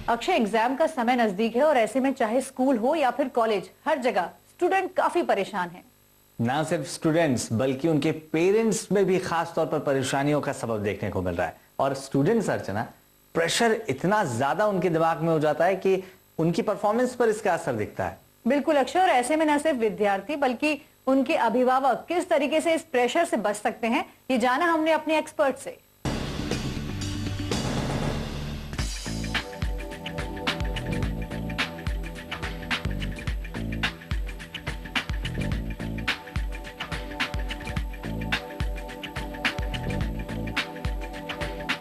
Akshay, exam का समय नजदीक है और ऐसे में चाहे स्कूल हो या फिर कॉलेज, हर जगह स्टूडेंट काफी परेशान हैं। ना सिर्फ स्टूडेंट्स बल्कि उनके पेरेंट्स में भी खास तौर पर परेशानियों का सबब देखने को मिल रहा है। और स्टूडेंट्स अर्चना, प्रेशर इतना ज्यादा उनके दिमाग में हो जाता है कि उनकी परफॉर्मेंस पर इसका असर दिखता है। बिल्कुल अक्षय, और ऐसे में न सिर्फ विद्यार्थी बल्कि उनके अभिभावक किस तरीके से इस प्रेशर से बच सकते हैं, ये जाना हमने अपने एक्सपर्ट से।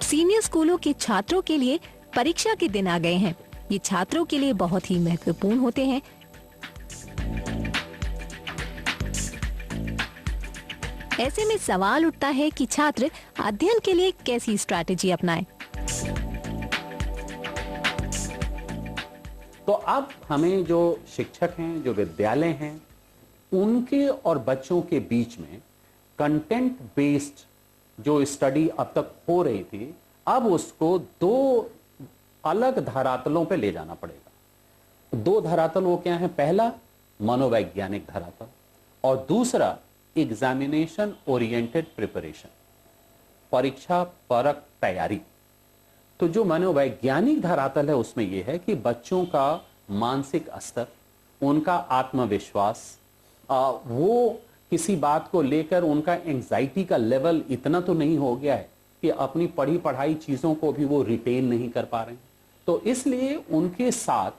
सीनियर स्कूलों के छात्रों के लिए परीक्षा के दिन आ गए हैं। ये छात्रों के लिए बहुत ही महत्वपूर्ण होते हैं। ऐसे में सवाल उठता है कि छात्र अध्ययन के लिए कैसी स्ट्रैटेजी अपनाएं। तो अब हमें जो शिक्षक हैं, जो विद्यालय हैं, उनके और बच्चों के बीच में कंटेंट बेस्ड जो स्टडी अब तक हो रही थी, अब उसको दो अलग धरातलों पे ले जाना पड़ेगा। दो धरातल वो क्या है? पहला मनोवैज्ञानिक धरातल और दूसरा एग्जामिनेशन ओरिएंटेड प्रिपरेशन, परीक्षा परक तैयारी। तो जो मनोवैज्ञानिक धरातल है उसमें यह है कि बच्चों का मानसिक स्तर, उनका आत्मविश्वास, वो किसी बात को लेकर उनका एंजाइटी का लेवल इतना तो नहीं हो गया है कि अपनी पढ़ी पढ़ाई चीजों को भी वो रिटेन नहीं कर पा रहे हैं। तो इसलिए उनके साथ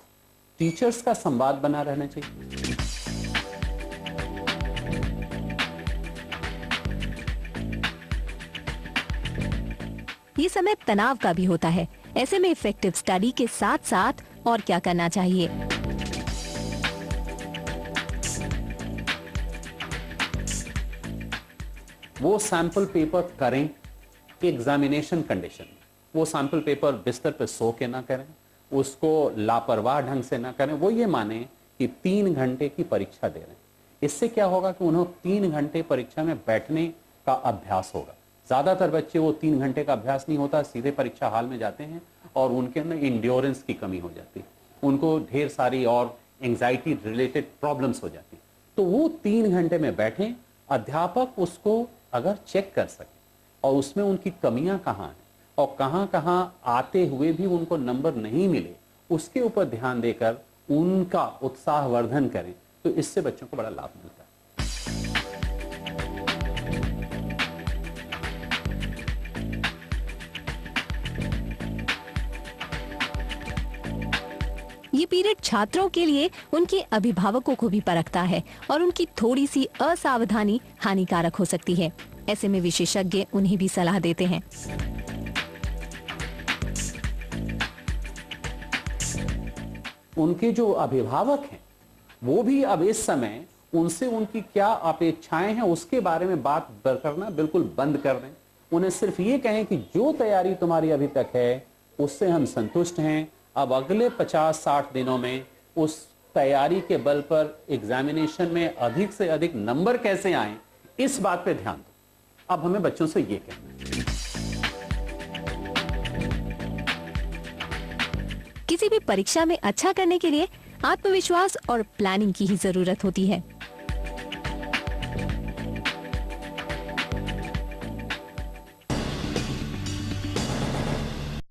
टीचर्स का संवाद बना रहना चाहिए। ये समय तनाव का भी होता है। ऐसे में इफेक्टिव स्टडी के साथ साथ और क्या करना चाहिए? वो सैंपल पेपर करें एग्जामिनेशन कंडीशन में। वो सैंपल पेपर बिस्तर पे सो के ना करें, उसको लापरवाह ढंग से ना करें। वो ये माने कि 3 घंटे की परीक्षा दे रहे हैं। इससे क्या होगा कि उन्हें 3 घंटे परीक्षा में बैठने का अभ्यास होगा। ज्यादातर बच्चे वो 3 घंटे का अभ्यास नहीं होता, सीधे परीक्षा हाल में जाते हैं और उनके अंदर इंड्योरेंस की कमी हो जाती है, उनको ढेर सारी और एंजाइटी रिलेटेड प्रॉब्लम्स हो जाती है। तो वो 3 घंटे में बैठे, अध्यापक उसको अगर चेक कर सके और उसमें उनकी कमियां कहाँ हैं और कहाँ कहाँ आते हुए भी उनको नंबर नहीं मिले, उसके ऊपर ध्यान देकर उनका उत्साहवर्धन करें, तो इससे बच्चों को बड़ा लाभ मिलता है। ये पीरियड छात्रों के लिए उनके अभिभावकों को भी परखता है और उनकी थोड़ी सी असावधानी हानिकारक हो सकती है। ऐसे में विशेषज्ञ उन्हें भी सलाह देते हैं। उनके जो अभिभावक हैं वो भी अब इस समय उनसे उनकी क्या अपेक्षाएं हैं उसके बारे में बात करना बिल्कुल बंद कर दें। उन्हें सिर्फ ये कहें कि जो तैयारी तुम्हारी अभी तक है उससे हम संतुष्ट हैं। अब अगले 50-60 दिनों में उस तैयारी के बल पर एग्जामिनेशन में अधिक से अधिक नंबर कैसे आए, इस बात पे ध्यान दो। अब हमें बच्चों से ये कहना है। किसी भी परीक्षा में अच्छा करने के लिए आत्मविश्वास और प्लानिंग की ही जरूरत होती है।